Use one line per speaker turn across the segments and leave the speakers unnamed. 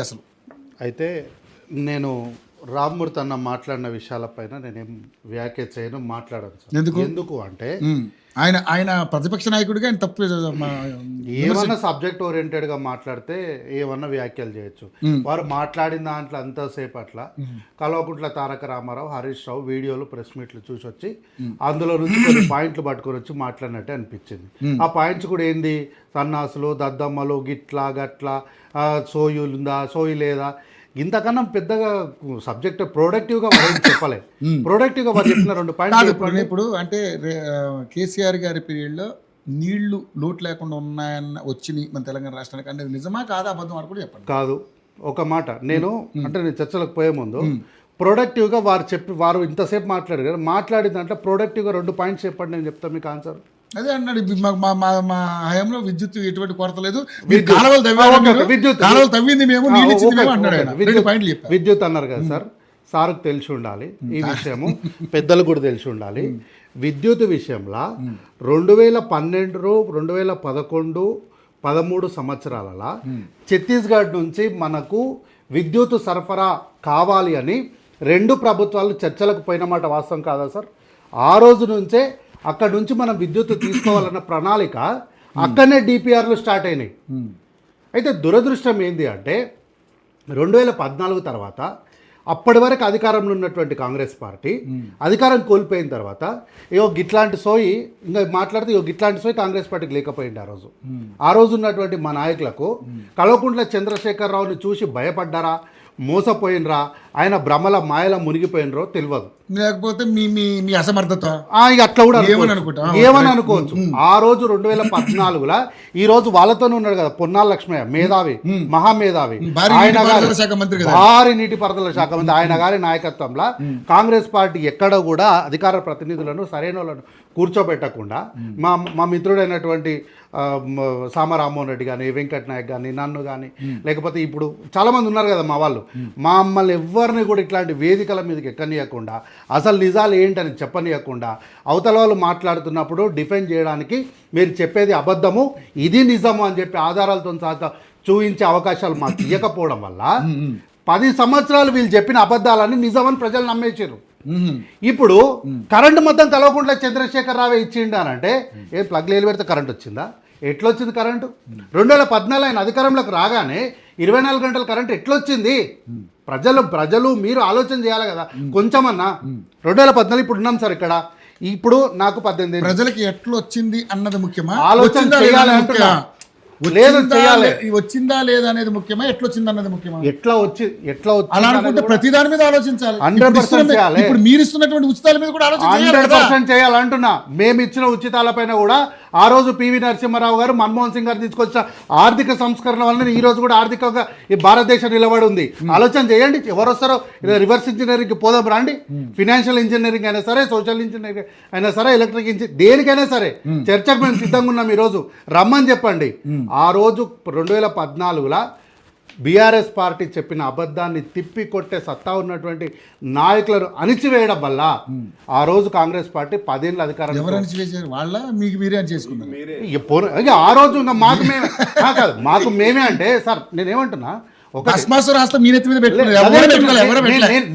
అసలు.
అయితే నేను రామ్మూర్తి అన్న మాట్లాడిన విషయాలపైన నేనేం వ్యాఖ్య చేయను, మాట్లాడను సార్. ఎందుకు అంటే
ఆయన ప్రతిపక్ష నాయకుడిగా ఆయన తప్పు
ఏమన్నా సబ్జెక్ట్ ఓరియంటెడ్గా మాట్లాడితే ఏమన్నా వ్యాఖ్యలు చేయొచ్చు. వారు మాట్లాడిన దాంట్లో అంతసేపు అట్లా కల్వకుంట్ల తారక రామారావు, హరీష్ రావు వీడియోలు ప్రెస్ మీట్లు చూసి వచ్చి అందులో నుంచి కొన్ని పాయింట్లు పట్టుకొని వచ్చి మాట్లాడినట్టే అనిపించింది. ఆ పాయింట్స్ కూడా ఏంది, సన్నాసులు, దద్దమ్మలు, గిట్లా గట్లా, సోయులుందా సోయి లేదా, ఇంతకన్నా పెద్దగా సబ్జెక్ట్ ప్రొడక్టివ్గా వాళ్ళు చెప్పలేదు. ప్రొడక్టివ్గా వాళ్ళు చెప్పిన 2 పాయింట్లు.
ఇప్పుడు అంటే కేసీఆర్ గారి పీరియడ్లో నీళ్లు లోటు లేకుండా ఉన్నాయన్న వచ్చినాయి మన తెలంగాణ రాష్ట్రానికి, అంటే నిజమా కాదా అబద్ధం అని కూడా చెప్పండి.
కాదు, ఒక మాట నేను చర్చలకు పోయే ముందు ప్రొడక్టివ్గా వారు ఇంతసేపు మాట్లాడారు కదా, మాట్లాడిన దాంట్లో ప్రొడక్టివ్గా 2 పాయింట్స్ చెప్పండి, నేను చెప్తాను మీకు ఆన్సర్.
అదే అన్నాడు, మా హయాంలో విద్యుత్ ఎటువంటి కొరత లేదు, కాలువలు తవ్వింది మేము, నీళ్ళు ఇచ్చింది మేము అన్నాడు.
విద్యుత్ అన్నారు కదా సార్, సార్కు తెలిసి ఉండాలి ఈ విషయము, పెద్దలు కూడా తెలిసి ఉండాలి. విద్యుత్ విషయంలో 2012, 2011, 13 సంవత్సరాలలో ఛత్తీస్గఢ్ నుంచి మనకు విద్యుత్ సరఫరా కావాలి అని 2 ప్రభుత్వాలు చర్చలకు పోయిన మాట వాస్తవం కాదా సార్? ఆ రోజు నుంచే అక్కడ నుంచి మనం విద్యుత్ తీసుకోవాలన్న ప్రణాళిక అక్కడనే డిపిఆర్లు స్టార్ట్ అయినాయి. అయితే దురదృష్టం ఏంది అంటే 2014 తర్వాత అప్పటి వరకు అధికారంలో ఉన్నటువంటి కాంగ్రెస్ పార్టీ అధికారం కోల్పోయిన తర్వాత గిట్లాంటి సోయి ఇంకా మాట్లాడితే గిట్లాంటి సోయి కాంగ్రెస్ పార్టీకి లేకపోయింది. ఆ రోజు ఉన్నటువంటి మా నాయకులకు కల్వకుంట్ల చంద్రశేఖరరావుని చూసి భయపడ్డారా, మోసపోయినరా, ఆయన భ్రమల మాయల మునిగిపోయినరో తెలియదు.
లేకపోతే మీ అసమర్థత
అట్లా కూడా ఏమని అనుకోవచ్చు. ఆ రోజు 2014లో ఈ రోజు వాళ్ళతోనే ఉన్నాడు కదా పొన్నాల లక్ష్మయ్య, మేధావి, మహామేధావి, భారీ నీటిపారుదల శాఖ మంత్రి. ఆయన గారి నాయకత్వంలో కాంగ్రెస్ పార్టీ ఎక్కడ కూడా అధికార ప్రతినిధులను సరైన వాళ్ళను కూర్చోబెట్టకుండా మా మిత్రుడైనటువంటి సామరామోహన్ రెడ్డి కానీ, వెంకట్ నాయక్ కానీ, నన్ను కానీ, లేకపోతే ఇప్పుడు చాలామంది ఉన్నారు కదా మా వాళ్ళు, మమ్మల్ని ఎవరిని కూడా ఇట్లాంటి వేదికల మీదకి ఎక్కనీయకుండా, అసలు నిజాలు ఏంటని చెప్పనీయకుండా, అవతల వాళ్ళు మాట్లాడుతున్నప్పుడు డిఫెండ్ చేయడానికి మీరు చెప్పేది అబద్ధము, ఇది నిజము అని చెప్పి ఆధారాలతో సహా చూపించే అవకాశాలు మాకు ఇవ్వకపోవడం వల్ల 10 సంవత్సరాలు వీళ్ళు చెప్పిన అబద్ధాలని నిజమని ప్రజలు నమ్మేసారు. ఇప్పుడు కరెంటు మొత్తం కల్వకుంట్ల చంద్రశేఖరరావు ఇచ్చిండు అని అంటే ఏ ప్లగ్ లేలు పెడితే కరెంట్ వచ్చిందా? ఎట్లొచ్చింది కరెంటు? 2014 ఆయన అధికారంలోకి రాగానే 24 గంటల కరెంటు ఎట్లొచ్చింది? ప్రజలు మీరు ఆలోచన చేయాలి కదా కొంచెమన్నా. 2014 ఇప్పుడు ఉన్నాం సార్ ఇక్కడ, ఇప్పుడు నాకు 18
ప్రజలకి ఎట్లొచ్చింది అన్నది ముఖ్యమా,
ఆలోచన చేయాలి అంటున్నా.
వచ్చిందా లేదా అనేది ముఖ్యమా, ఎట్లొచ్చింది అన్నది ముఖ్యమా?
ఎట్లా వచ్చి
అలా అనుకుంటే ప్రతి దాని మీద ఆలోచించాలి.
100% చేయాలి.
ఇప్పుడు మీరు ఇస్తున్నటువంటి ఉచితాల మీద కూడా
100% చేయాలంటున్నా. మేము ఇచ్చిన ఉచితాలపైన కూడా ఆ రోజు పివి నరసింహారావు గారు, మన్మోహన్ సింగ్ గారు తీసుకొచ్చిన ఆర్థిక సంస్కరణ వలన ఈ రోజు కూడా ఆర్థికంగా ఈ భారతదేశం నిలబడి ఉంది. ఆలోచన చేయండి, ఎవరు వస్తారో రివర్స్ ఇంజనీరింగ్కి పోదాం రండి. ఫినాన్షియల్ ఇంజనీరింగ్ అయినా సరే, సోషల్ ఇంజనీరింగ్ అయినా సరే, ఎలక్ట్రిక్ ఇంజనీరింగ్ దేనికైనా సరే చర్చకు మేము సిద్ధంగా ఉన్నాం. ఈరోజు రమ్మని చెప్పండి. ఆ రోజు 2014లో బీఆర్ఎస్ పార్టీ చెప్పిన అబద్ధాన్ని తిప్పి కొట్టే సత్తా ఉన్నటువంటి నాయకులను అణిచివేయడం వల్ల ఆ రోజు కాంగ్రెస్ పార్టీ 10 ఏళ్ళ అధికారం. ఆ రోజు ఇంకా మాకు మేమే అంటే సార్ నేనేమంటున్నా,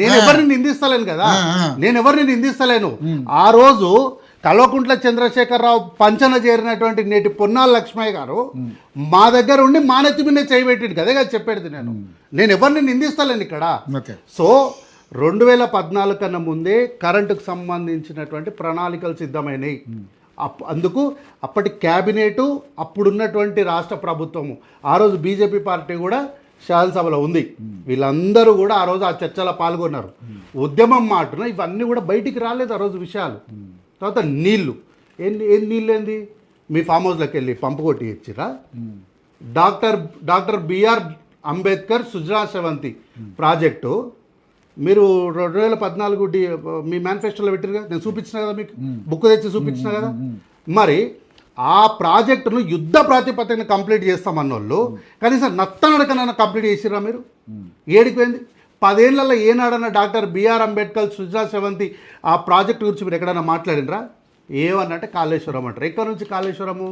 నేను ఎవరిని నిందిస్తలేను కదా, నేను ఎవరిని నిందిస్తలేను. ఆ రోజు కల్వకుంట్ల చంద్రశేఖరరావు పంచన చేరినటువంటి నేటి పొన్నాల లక్ష్మయ్య గారు మా దగ్గర ఉండి మా నెత్తి మీద చేయబెట్టింది కదా చెప్పేది. నేను ఎవరిని నిందిస్తలేను ఇక్కడ. సో 2014 కన్నా ముందే కరెంటుకు సంబంధించినటువంటి ప్రణాళికలు సిద్ధమైనవి. అందుకు అప్పటి క్యాబినెటు, అప్పుడున్నటువంటి రాష్ట్ర ప్రభుత్వము, ఆ రోజు బీజేపీ పార్టీ కూడా శాసనసభలో ఉంది. వీళ్ళందరూ కూడా ఆ రోజు ఆ చర్చలో పాల్గొన్నారు. ఉద్యమం మాటున ఇవన్నీ కూడా బయటికి రాలేదు ఆ రోజు విషయాలు. తర్వాత నీళ్ళు నీళ్ళు ఏంది, మీ ఫామ్ హౌస్లోకి వెళ్ళి పంపు కొట్టి ఇచ్చిరా? Doctor B R Ambedkar Sujana Sravanthi project మీరు 2014 మీ మేనిఫెస్టోలో పెట్టారు కదా, నేను చూపించిన కదా మీకు, బుక్ తెచ్చి చూపించిన కదా. మరి ఆ ప్రాజెక్టును యుద్ధ ప్రాతిపదికన కంప్లీట్ చేస్తామన్నోళ్ళు కనీసం నత్తనడకనైనా కంప్లీట్ చేసిరా మీరు? ఏడిపోయింది? 10 ఏళ్లలో ఏనాడన్నా డాక్టర్ బిఆర్ అంబేద్కర్ సుజనా శ్రవంతి ఆ ప్రాజెక్టు గురించి మీరు ఎక్కడైనా మాట్లాడినరా? ఏమన్నంటే కాళేశ్వరం అంటారు. ఎక్కడి నుంచి కాళేశ్వరము?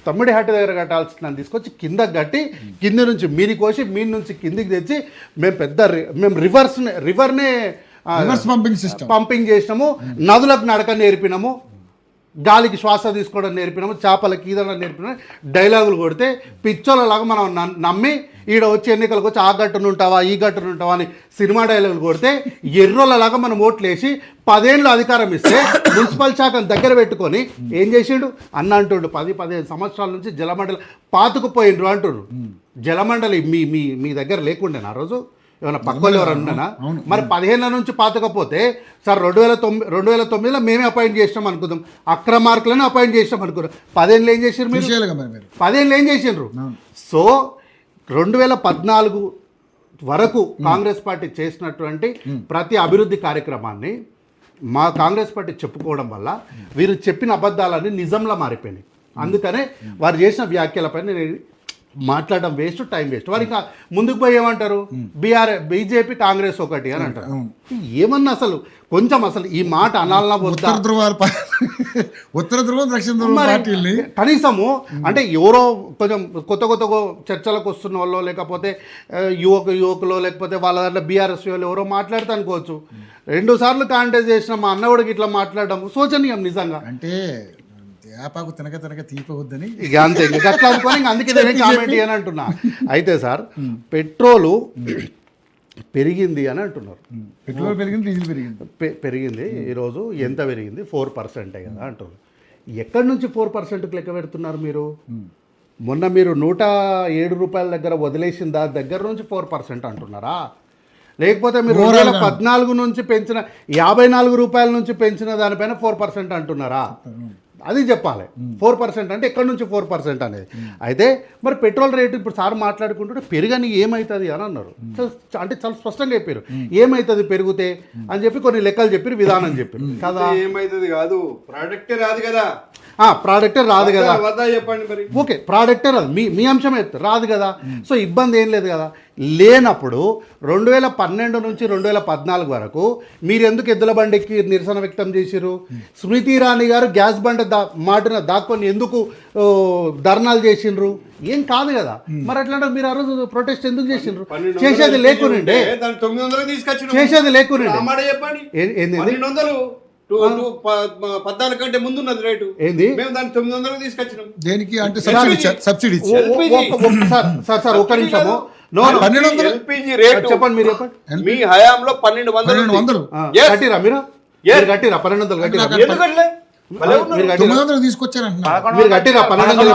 తమ్మిడి హట్టు దగ్గర కట్టాల్సిన తీసుకొచ్చి కిందకి కట్టి కింద నుంచి మీది కోసి మీది నుంచి కిందికి తెచ్చి మేము రివర్నే పంపింగ్ చేసినాము, నదులకు నడక నేర్పినాము, గాలికి శ్వాస తీసుకోవడం నేర్పినాము, చేపలకి ఈదడం నేర్పినాము, డైలాగులు కొడితే పిచ్చోళ్ళలాగా మనం నమ్మి ఈడ వచ్చి ఎన్నికలకు వచ్చి ఆ గట్టును ఉంటావా ఈ గట్టును ఉంటావా అని సినిమా డైలాగులు కొడితే ఎర్రోళ్ళలాగా మనం ఓట్లు వేసి 10 ఏళ్ళు అధికారం ఇస్తే మున్సిపల్ శాఖను దగ్గర పెట్టుకొని ఏం చేసిండు అన్న అంటుండు 10-15 సంవత్సరాల నుంచి జలమండలి పాతుకుపోయిండ్రు అంటుండ్రు. జలమండలి మీ దగ్గర లేకుండేనా ఆ రోజు? ఏమైనా పక్కలు ఎవరన్నా? మరి 15 నుంచి పాతకపోతే సార్ 2009లో మేమే అపాయింట్ చేసినాం అనుకుందాం, అక్రమార్కులను అపాయింట్ చేసినాం అనుకుందాం. 10 ఏళ్ళు ఏం చేసారు మీరు? 10 ఏళ్ళు ఏం చేసిండ్రు? సో 2014 వరకు కాంగ్రెస్ పార్టీ చేసినటువంటి ప్రతి అభివృద్ధి కార్యక్రమాన్ని మా కాంగ్రెస్ పార్టీ చెప్పుకోవడం వల్ల వీరు చెప్పిన అబద్ధాలన్నీ నిజంలా మారిపోయినాయి. అందుకనే వారు చేసిన వ్యాఖ్యలపై నేను మాట్లాడడం వేస్ట్, టైం వేస్ట్. వారు ఇంకా ముందుకు పోయి ఏమంటారు? బీజేపీ కాంగ్రెస్ ఒకటి అని అంటారు. ఏమన్నా అసలు కొంచెం అసలు ఈ మాట అనాలన్నా
ఉత్తర ధ్రువం దక్షిణ ధ్రువం పార్టీల్ని
కనీసము అంటే ఎవరో కొంచెం కొత్త చర్చలకు వస్తున్న వాళ్ళు, లేకపోతే యువకులు, లేకపోతే వాళ్ళ దాంట్లో బీఆర్ఎస్ వాళ్ళు ఎవరో మాట్లాడితే అనుకోవచ్చు. 2 సార్లు కాంటెస్ట్ చేసిన మా అన్నవాడికి ఇట్లా మాట్లాడడం శోచనీయం నిజంగా.
అంటే యాపాకు తినక తీపవద్దని
ఇక అంతే, ఇంకా అట్లా అనుకోని అందుకే నేను కామెంట్ అని అంటున్నా. అయితే సార్ పెట్రోలు పెరిగింది అని అంటున్నారు.
పెట్రోల్ పెరిగింది, డీజిల్
పెరిగింది. ఈరోజు ఎంత పెరిగింది? 4% కదా అంటున్నారు. ఎక్కడి నుంచి 4%కు లెక్క పెడుతున్నారు మీరు? మొన్న మీరు 107 రూపాయల దగ్గర వదిలేసిన దాని దగ్గర నుంచి 4% అంటున్నారా? లేకపోతే మీరు 2014 నుంచి పెంచిన 54 రూపాయల నుంచి పెంచిన దానిపైన 4% అంటున్నారా? అది చెప్పాలి. 4% అంటే ఎక్కడి నుంచి 4% అనేది? అయితే మరి పెట్రోల్ రేటు ఇప్పుడు సార్ మాట్లాడుకుంటుంటే పెరగని ఏమవుతుంది అని అన్నారు. అంటే చాలా స్పష్టంగా చెప్పారు ఏమవుతుంది పెరిగితే అని చెప్పి కొన్ని లెక్కలు చెప్పారు, విధానం చెప్పారు కదా.
ఏమవుతుంది కాదు, ప్రోడక్టే రాదు కదా.
ప్రోడక్టే రాదు కదా,
చెప్పండి మరి.
ఓకే, ప్రోడక్టే రాదు, మీ అంశమే రాదు కదా. సో ఇబ్బంది ఏం లేదు కదా. లేనప్పుడు 2012 నుంచి 2014 వరకు మీరు ఎందుకు ఎద్దుల బండికి నిరసన వ్యక్తం చేసిరు? స్మృతి ఇరానీ గారు గ్యాస్ బండ మాటన దాక్కొని ఎందుకు ధర్నాలు చేసిండ్రు? ఏం కాదు కదా. మరి అట్లాంటి మీరు ఆ రోజు ప్రొటెస్ట్ ఎందుకు చేసిండ్రు? చేసేది లేకునండి, చేసేది లేకునండి. ఏంది
14 కంటే ముందున్నది రేటు.
ఏంది?
మేము దాన్ని 900 తీసుకొచ్చినాం.
దేనికి? అంటే సబ్సిడీ.
సార్ ఒక్క నిమిషము.
ఎల్పిజి రేటు
చెప్పండి, మీరు చెప్పండి.
మీ హయాంలో 1200
కట్టిరా? మీరు కట్టిరా? 1200 కట్టిరా?
తీసుకొచ్చారంటున్నా.
మీరు కట్టిరా? 1200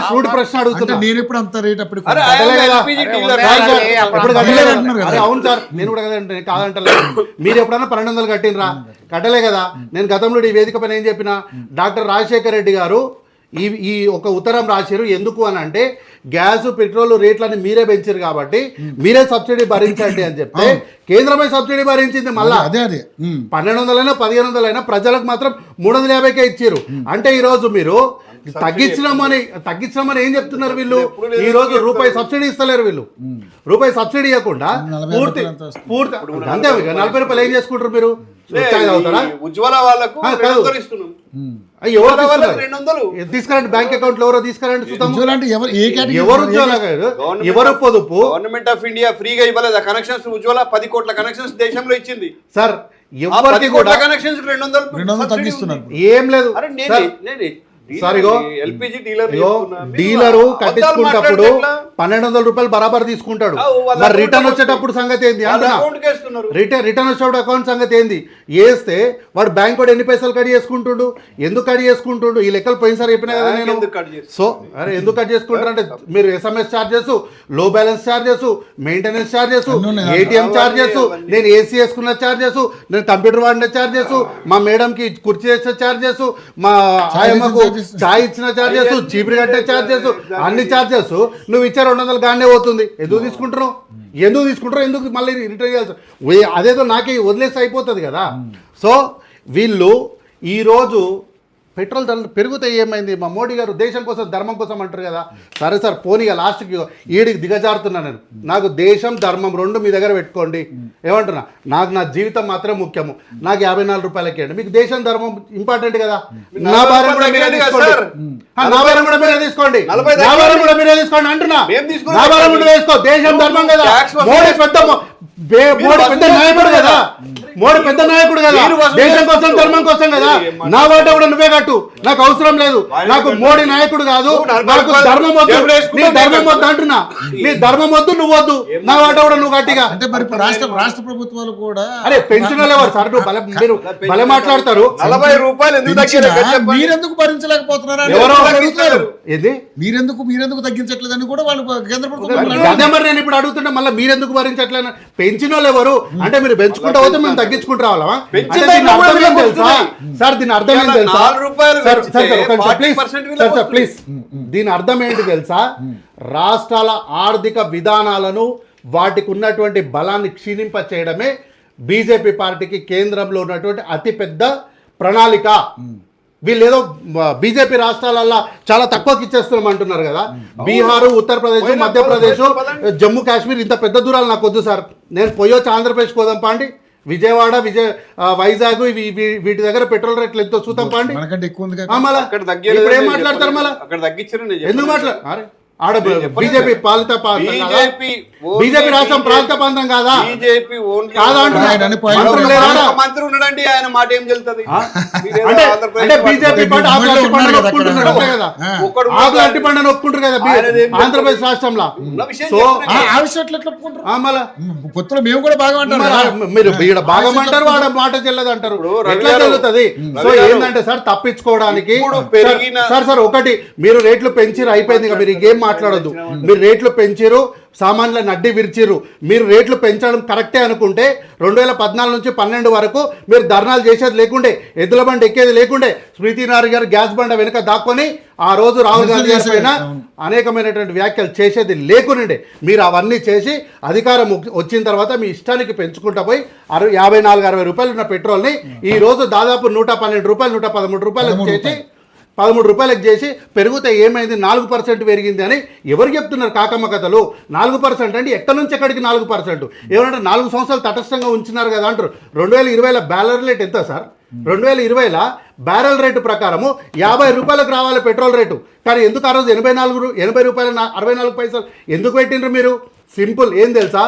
సూటి ప్రశ్న అడుగుతున్నా.
నేను ఎప్పుడు అంత రేట్ అప్పుడు
అవును సార్, నేను కూడా కాదంటలేదు. మీరు ఎప్పుడన్నా 1200 కట్టినరా? కట్టలే కదా. నేను గతంలో ఈ వేదిక పైన ఏం చెప్పిన, డాక్టర్ రాజశేఖర్ రెడ్డి గారు ఈ ఒక ఉత్తరం రాశారు. ఎందుకు అని అంటే గ్యాస్ పెట్రోల్ రేట్లని మీరే పెంచారు కాబట్టి మీరే సబ్సిడీ భరించండి అని చెప్తే కేంద్రమే సబ్సిడీ భరించింది. మళ్ళా 1200 1500 ప్రజలకు మాత్రం 350కే ఇచ్చారు. అంటే ఈ రోజు మీరు తగ్గించమని ఏం చెప్తున్నారు వీళ్ళు? ఈ రోజు రూపాయి సబ్సిడీ ఇస్తలేరు వీళ్ళు. రూపాయి సబ్సిడీ ఇవ్వకుండా పూర్తి అంతే 40 రూపాయలు ఏం చేసుకుంటారు మీరు?
ఉజ్వల వాళ్ళకు
తీసుకురండి, బ్యాంక్ అకౌంట్ ఎవరో తీసుకురండి. ఎవరు పొదుపు?
గవర్నమెంట్ ఆఫ్ ఇండియా ఫ్రీగా ఇవ్వలేదు కనెక్షన్స్. ఉజ్వల 10 కోట్ల కనెక్షన్స్ దేశంలో ఇచ్చింది
సార్.
10 కోట్ల కనెక్షన్స్ 200
తగ్గిస్తున్నారు.
ఏం లేదు డీలరు కట్టించుకుంటప్పుడు 1200 రూపాయలు బరాబర్ తీసుకుంటాడు. మరి రిటర్న్ వచ్చేటప్పుడు సంగతి ఏంది? రిటర్న్ వచ్చేటప్పుడు అకౌంట్ సంగతి ఏంది? వేస్తే వాడు బ్యాంక్ వాడు ఎన్ని పైసలు కట్ చేసుకుంటుండు? ఎందుకు కట్ చేసుకుంటుండు? ఈ లెక్కలు పోయినసారి చెప్పినా కదా నేను. సో అరే ఎందుకు కట్ చేసుకుంటారు అంటే మీరు SMS ఛార్జెస్, లో balance charges, maintenance charges, ATM charges, నేను AC వేసుకున్న ఛార్జెస్, నేను కంప్యూటర్ వాడిన ఛార్జెస్, మా మేడంకి కుర్చీ వేసే ఛార్జెస్, మా ఆయమ్మకు చాయ్ ఇచ్చిన ఛార్జెస్, చీపురు కట్టే ఛార్జెస్, అన్ని ఛార్జెస్ నువ్వు ఇచ్చే 200 గానే పోతుంది. ఎందుకు తీసుకుంటారు? ఎందుకు మళ్ళీ రిటర్న్ చేయాల్సి? అదేదో నాకే వదిలేసి అయిపోతుంది కదా. సో వీళ్ళు ఈరోజు పెట్రోల్ ధరలు పెరిగితే ఏమైంది? మా మోడీ గారు దేశం కోసం ధర్మం కోసం అంటారు కదా. సరే సార్ పోనీగా లాస్ట్కి ఈడికి దిగజారుతున్నా నేను. నాకు దేశం ధర్మం రెండు మీ దగ్గర పెట్టుకోండి. ఏమంటున్నా, నాకు నా జీవితం మాత్రమే ముఖ్యము. నాకు 54 రూపాయలకి అండి. మీకు దేశం ధర్మం ఇంపార్టెంట్ కదా. నా భార్య కూడా మీరే తీసుకోండి. నా భార్య కూడా మీరే తీసుకోండి. నా భార్య కూడా మీరే తీసుకోండి అంటున్నా. నా భార్య కూడా వేసుకో. దేశం ధర్మం కదా. మోడీ పెద్ద నాయకుడు కదా. మోడీ పెద్ద నాయకుడు కదా. దేశం కోసం ధర్మం కోసం కదా. నా వాటా కూడా నువ్వే కట్టు. నాకు అవసరం లేదు. నాకు మోడీ నాయకుడు కాదు. నాకు ధర్మం వద్దు. నీ ధర్మం వద్దు అంటున్నా. నీ ధర్మం వద్దు, నువ్వు వద్దు. నా వాటా కూడా నువ్వు గట్టిగా.
అంటే మరి రాష్ట్ర ప్రభుత్వాలు కూడా
అరే పెన్షన్ ఎవరు సార్? మీరు భలే మాట్లాడతారు.
40 రూపాయలు
మీరెందుకు భరించలేకపోతున్నారా?
ఏది
మీరెందుకు తగ్గించట్లేదని కూడా వాళ్ళు కేంద్ర ప్రభుత్వం.
అదే మరి నేను ఇప్పుడు అడుగుతుంటే మళ్ళీ మీరెందుకు భరించట్లేదు? పెంచిన వాళ్ళు ఎవరు అంటే మీరు పెంచుకుంటా పోతే మేము తగ్గించుకుంటూ రావాలా? సార్ దీని అర్థం ఏంటి తెలుసా? ప్లీజ్ దీని అర్థం ఏంటి తెలుసా? రాష్ట్రాల ఆర్థిక విధానాలను వాటికి ఉన్నటువంటి బలాన్ని క్షీణింప చేయడమే బీజేపీ పార్టీకి కేంద్రంలో ఉన్నటువంటి అతిపెద్ద ప్రణాళిక. వీళ్ళు ఏదో బీజేపీ రాష్ట్రాలల్లో చాలా తక్కువకి ఇచ్చేస్తున్నాం అంటున్నారు కదా. బీహారు, ఉత్తరప్రదేశ్, మధ్యప్రదేశ్, జమ్మూ కాశ్మీర్ ఇంత పెద్ద దూరాలు నాకు వద్దు సార్. నేను పోయొచ్చు ఆంధ్రప్రదేశ్ పోదాం పాండి. విజయవాడ, వైజాగ్ వీటి దగ్గర పెట్రోల్ రేట్లు ఎంతో చూద్దాం పాండి. ఇప్పుడు ఏం మాట్లాడతారు మళ్ళీ? ఎందుకు మాట్లాడారు? ఆడ బీజేపీ పాలిత బీజేపీ రాష్ట్రం ప్రాంత ప్రాంతం కాదా?
మంత్రి ఉన్నాడండి, ఆయన మాట ఏం చెల్తుంది?
అంటే బీజేపీ అట్టి పండుగ ఒప్పుకుంటారు కదా ఆంధ్రప్రదేశ్ రాష్ట్రంలో.
పొత్తులు మేము కూడా బాగా
మీరు ఈడ భాగం అంటారు, వాడ మాట చెల్లదు అంటారు. ఎట్లా చెల్లుతుంది? సో ఏంటంటే సార్ తప్పించుకోవడానికి సార్ ఒకటి మీరు రేట్లు పెంచిరు అయిపోయింది. మీరు గేమ్ మాట్లాడొద్దు. మీరు రేట్లు పెంచిరు, సామాన్యులను అడ్డి విరిచిరు. మీరు రేట్లు పెంచడం కరెక్టే అనుకుంటే 2014 నుంచి 12 వరకు మీరు ధర్నాలు చేసేది లేకుండే, ఎద్దుల బండి ఎక్కేది లేకుండే. స్మృతి ఇరానీ గారు గ్యాస్ బండ వెనుక దాక్కొని ఆ రోజు రాహుల్ గాంధీ గారి పైన అనేకమైనటువంటి వ్యాఖ్యలు చేసేది లేకునండే. మీరు అవన్నీ చేసి అధికారం వచ్చిన తర్వాత మీ ఇష్టానికి పెంచుకుంటా పోయి 54-60 రూపాయలు ఉన్న పెట్రోల్ని ఈ రోజు దాదాపు 112 రూపాయలు, 113 రూపాయలు చేసి 13 రూపాయలకు చేసి పెరిగితే ఏమైంది? 4% పెరిగింది అని ఎవరు చెప్తున్నారు? కాకమ్మ కథలు. 4% అంటే ఎక్కడి నుంచి ఎక్కడికి 4%? ఏమంటే 4 సంవత్సరాలు తటస్థంగా ఉంచినారు కదా అంటారు. 2020 బ్యారల్ రేట్ ఎంత సార్? 2020 బ్యారల్ రేటు ప్రకారము 50 రూపాయలకు రావాలి పెట్రోల్ రేటు. కానీ ఎందుకు ఆ రోజు 80 రూపాయలు 64 పైసలు ఎందుకు పెట్టిండ్రు మీరు? సింపుల్, ఏం తెలుసా?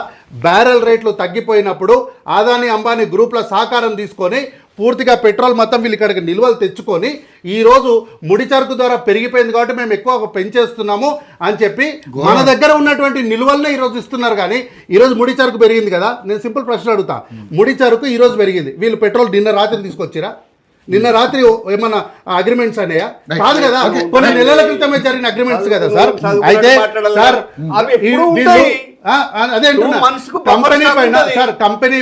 బ్యారల్ రేట్లు తగ్గిపోయినప్పుడు అదానీ అంబానీ గ్రూప్ల సహకారం తీసుకొని పూర్తిగా పెట్రోల్ మొత్తం వీళ్ళు ఇక్కడికి నిల్వలు తెచ్చుకొని ఈరోజు ముడి చరుకు ద్వారా పెరిగిపోయింది కాబట్టి మేము ఎక్కువ పెంచేస్తున్నాము అని చెప్పి మన దగ్గర ఉన్నటువంటి నిల్వలనే ఈరోజు ఇస్తున్నారు. కానీ ఈరోజు ముడి చరుకు పెరిగింది కదా. నేను సింపుల్ ప్రశ్న అడుగుతా, ముడి చరుకు ఈరోజు పెరిగింది, వీళ్ళు పెట్రోల్ నిన్న రాత్రి తీసుకొచ్చిరా? నిన్న రాత్రి ఏమన్నా అగ్రిమెంట్స్ అనేయా? కాదు కదా, కొన్ని నెలల క్రితమే జరిగిన అగ్రిమెంట్స్ కదా సార్. అయితే సార్ అదే కంపెనీ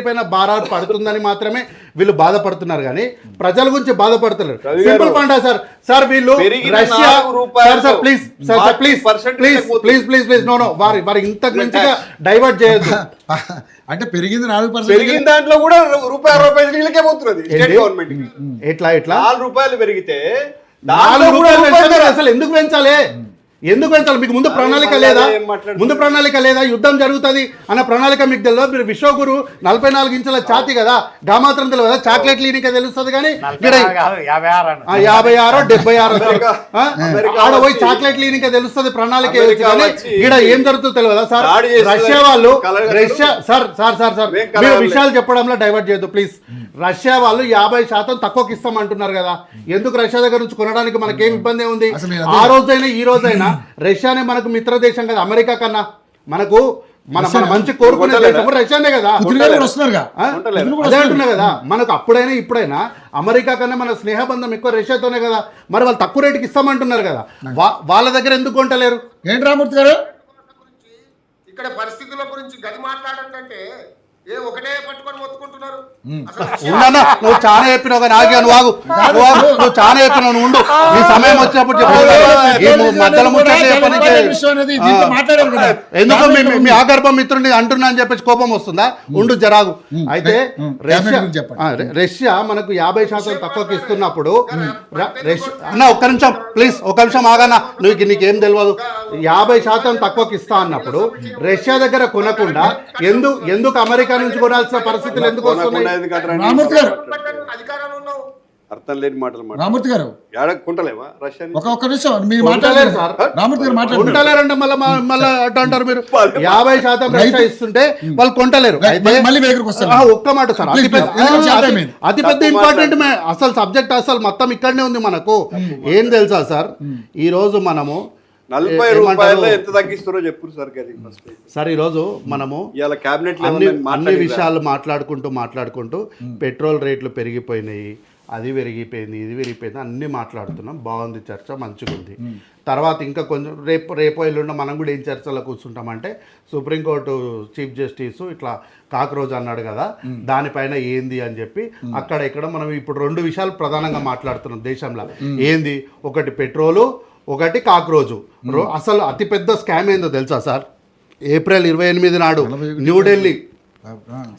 పైన భారాలు పడుతుందని మాత్రమే వీళ్ళు బాధపడుతున్నారు కానీ ప్రజల గురించి బాధపడుతున్నారు. Simple point sir. సార్ వీళ్ళు రష్యా ప్లీజ్ నో వారి ఇంతకు మించిగా డైవర్ట్ చేయొద్దు.
అంటే పెరిగింది 4%.
పెరిగిన దాంట్లో కూడా ₹1 పోతున్నది స్టేట్ గవర్నమెంట్.
ఎట్లా
₹4 పెరిగితే
అసలు ఎందుకు పెంచాలి? మీకు ముందు ప్రణాళిక లేదా? యుద్ధం జరుగుతుంది అన్న ప్రణాళిక మీకు తెలియదు? మీరు విశ్వగురు 44 ఇంచుల ఛాతి కదా, గామాత్రం తెలియదు కదా? చాక్లెట్ లీనిక తెలుస్తుంది కానీ 56-76 ఆడ పోయి చాక్లెట్ లీనిక తెలుస్తుంది, ప్రణాళిక కానీ ఇక్కడ ఏం జరుగుతుందో తెలియదా సార్? రష్యా వాళ్ళు సార్ మీరు విషయాలు చెప్పడంలో డైవర్ట్ చేయొద్దు ప్లీజ్. రష్యా వాళ్ళు 50% తక్కువకి ఇస్తామంటున్నారు కదా. ఎందుకు రష్యా దగ్గర నుంచి కొనడానికి మనకేం ఇబ్బంది ఉంది? ఆ రోజైనా ఈ రోజైనా రష్యానే మనకు మిత్ర దేశం కదా. అమెరికా కన్నా మనకు మన మంచి కోరుకునే దేశం రష్యానే కదా. అదే అంటున్నా కదా, మనకు అప్పుడైనా ఇప్పుడైనా అమెరికా కన్నా మన స్నేహబంధం ఎక్కువ రష్యాతోనే కదా. మరి వాళ్ళు తక్కువ రేటుకి ఇస్తామంటున్నారు కదా, వాళ్ళ దగ్గర ఎందుకు కొంటలేరు?
ఏంటి రామూర్తి గారు
ఇక్కడ పరిస్థితుల గురించి గది మాట్లాడంటే
ఒకటే పట్టుకొని మొత్తుకుంటున్నారు.
ఉండన్నా నువ్వు చాలా చెప్పినావు కానీ ఆగే నువ్వు ఆగు. నువ్వు చాలా చెప్పినావు, నువ్వు ఉండు. నీ సమయం వచ్చినప్పుడు చెప్పు. మధ్యలో ముచ్చట్లు చెప్పనీకే. ఎందుకు మీ ఆగర్భం మిత్రుడిని అంటున్నా అని చెప్పేసి కోపం వస్తుందా? ఉండు జరాగు. అయితే రష్యా మనకు 50% తక్కువకి ఇస్తున్నప్పుడు అన్న ఒక్క నిమిషం ప్లీజ్, ఒక్క నిమిషం ఆగన్నా. నీకేం తెలియదు. 50% తక్కువకి ఇస్తా అన్నప్పుడు రష్యా దగ్గర కొనకుండా ఎందుకు అమెరికా నుంచి కొనాల్సిన పరిస్థితులు ఎందుకు వస్తున్నాయి?
అర్థం లేని మాటలు
రామూర్తి గారు
కొంటలేవా రష్యా?
ఒక్క నిమిషం మీరు మాట్లాడలేరు సార్. రామూర్తి గారు
కొంటలేరంటే మళ్ళీ అటు అంటారు మీరు. 50% రష్యా ఇస్తుంటే వాళ్ళు కొంటలేరు. ఒక్క మాట సార్, అతిపెద్ద ఇంపార్టెంట్ అసలు సబ్జెక్ట్ అసలు మొత్తం ఇక్కడనే ఉంది మనకు. ఏం తెలుసా సార్, ఈ రోజు మనము
40 రూపాయలు ఎంత తగ్గిస్తారో చెప్పు
సార్. ఈరోజు మనము అన్ని విషయాలు మాట్లాడుకుంటూ పెట్రోల్ రేట్లు పెరిగిపోయినాయి, అది పెరిగిపోయింది, ఇది పెరిగిపోయింది, అన్నీ మాట్లాడుతున్నాం. బాగుంది చర్చ, మంచిగా ఉంది. తర్వాత ఇంకా కొంచెం రేపు ఎల్లుండ మనం కూడా ఏం చర్చలో కూర్చుంటామంటే సుప్రీంకోర్టు చీఫ్ జస్టిస్ ఇట్లా కాక్రోజ్ అన్నాడు కదా, దానిపైన ఏంది అని చెప్పి అక్కడ ఇక్కడ మనం ఇప్పుడు 2 విషయాలు ప్రధానంగా మాట్లాడుతున్నాం దేశంలో. ఏంది? ఒకటి పెట్రోలు, ఒకటి కాక్రోజు. అసలు అతిపెద్ద స్కామ్ ఏందో తెలుసా సార్? ఏప్రిల్ 28 నాడు న్యూఢిల్లీ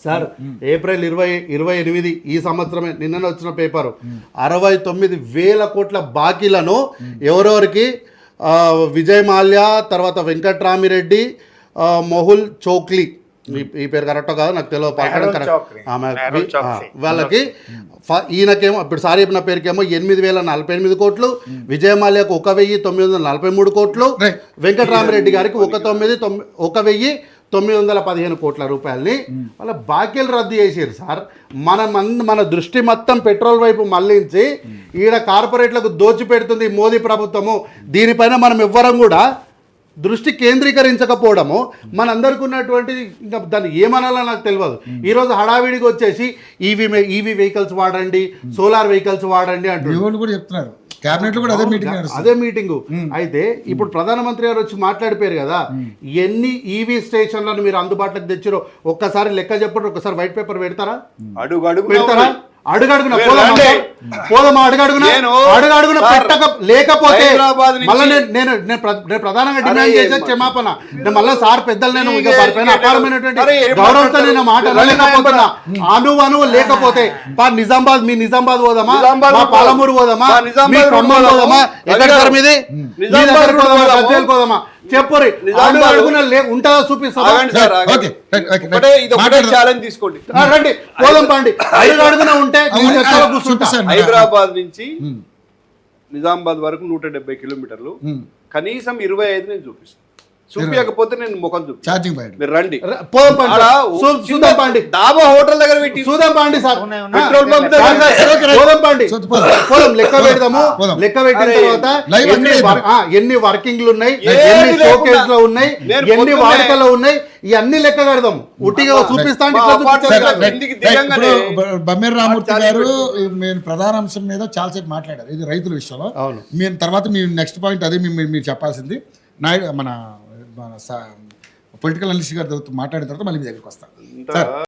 సార్, ఏప్రిల్ 28 ఈ సంవత్సరమే, నిన్ననే వచ్చిన పేపరు, 69,000 కోట్ల బాకీలను ఎవరెవరికి, విజయ్ మాల్యా, తర్వాత వెంకట్రామిరెడ్డి, మొహుల్ చోక్లీ, ఈ పేరు కరెక్టో కాదు నాకు తెలియదు, పలకడం కరెక్ట్, వాళ్ళకి ఈయనకేమో ఇప్పుడు సార్ చెప్పిన పేరుకేమో 8,048 కోట్లు, విజయమాల్యాకు 1,943 కోట్లు, వెంకటరామిరెడ్డి గారికి 1,915 కోట్ల రూపాయలని వాళ్ళ బాకీలు రద్దు చేసారు సార్. మన దృష్టి మొత్తం పెట్రోల్ వైపు మళ్లించి ఈడ కార్పొరేట్లకు దోచిపెడుతుంది మోదీ ప్రభుత్వము. దీనిపైన మనం ఎవ్వరం కూడా దృష్టి కేంద్రీకరించకపోవడము మనందరికి ఉన్నటువంటి, ఇంకా దాన్ని ఏమనాలో నాకు తెలియదు. ఈరోజు హడావిడికి వచ్చేసి ఈవీ వెహికల్స్ వాడండి, సోలార్ వెహికల్స్ వాడండి అంటున్నారు
కూడా చెప్తున్నారు. క్యాబినెట్ కూడా
అదే మీటింగు. అయితే ఇప్పుడు ప్రధానమంత్రి గారు వచ్చి మాట్లాడిపోయారు కదా, ఎన్ని ఈవీ స్టేషన్లను మీరు అందుబాటులోకి తెచ్చారో ఒక్కసారి లెక్క చెప్పండి. ఒకసారి వైట్ పేపర్ పెడతారా? పెడతారా? అడుగడుగున పెట్టక లేకపోతే మళ్ళీ నేను ప్రధానంగా డిమాండ్ చేసే క్షమాపణ. నేను మళ్ళీ సార్ పెద్దలు నేను అపారమైనటువంటి గౌరవంతో నేను మాట లేకపోతున్నా. అణువు లేకపోతే నిజామాబాద్, మీ నిజామాబాద్ పోదామా, మా పాలమూరు పోదామా, మీ ఖమ్మం పోదామా, ఎక్కడ సార్ మీది గజ్వేల్ పోదామా చెప్పురి. ఉంటుందా చూపిస్తా రండి పోదాం పండి. అడుగున ఉంటే
హైదరాబాద్ నుంచి నిజామాబాద్ వరకు 170 కిలోమీటర్లు, కనీసం 25 నేను చూపిస్తాను. చూపించకపోతే నేను ముఖం
ఛార్జింగ్
మీరు రండి
డాబా హోటల్ దగ్గర పెట్టి చూద్దాం పండి సార్. పెట్రోల్ పంప్ పోదాం పండి, లెక్క పెడదాము. లెక్క పెట్టిన తర్వాత ఎన్ని వర్కింగ్లు ఉన్నాయి, ఎన్ని షోకేస్ లో ఉన్నాయి, ఎన్ని వాడుకలో ఉన్నాయి, ఇవన్నీ లెక్క కడదాం. ఉట్టిగా చూపిస్తా.
బమ్మెర్ రామూర్తి గారు ప్రధాన అంశం మీద చాలాసేపు మాట్లాడారు, ఇది రైతుల విషయంలో. మీరు తర్వాత మీ నెక్స్ట్ పాయింట్ అదే మీరు చెప్పాల్సింది. మన పొలిటికల్ అనలిస్ట్ గారితో మాట్లాడిన తర్వాత మళ్ళీ మీ దగ్గరికి వస్తాను.